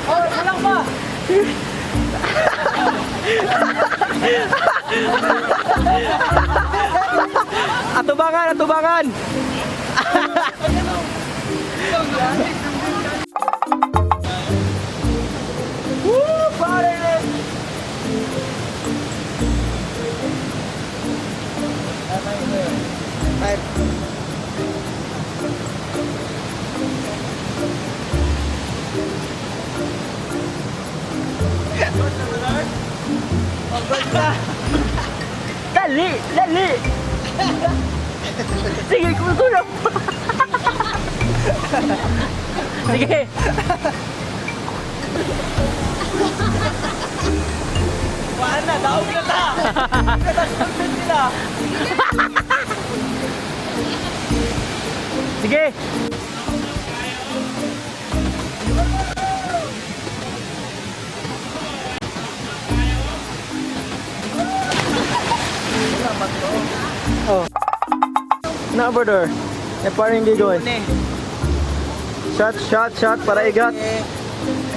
Oh, walang pa. Atubangan, atubangan. Woo, pare! Dali, dali. Sige, kukulong. Sige. Wala na, daog na ta. Katasunod nila. Sige. Oh. Na, brother. Pareng Gogoy. Shot, shot, shot para igat.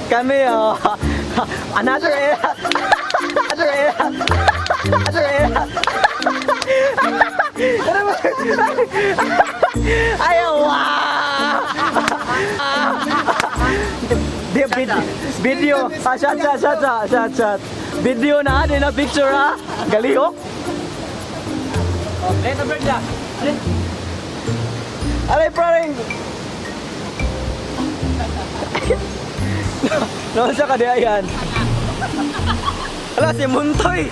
Kami, another era. Another era. Another era. Ayaw, video. Shot, shot, shot, shot, shot. Video na, di na picture ha. Galihok. Let na break na. Alay, Pareng. No, sa kadayan. Ala, si Muntoy.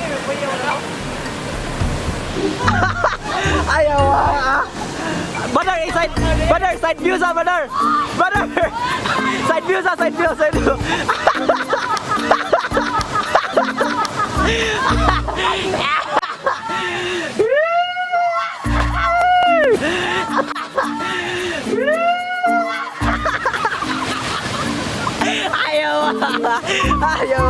Ayaw, Badar, side view sa, Badar. Badar. Side view sa, side view, side view. Ayaw. Ayaw.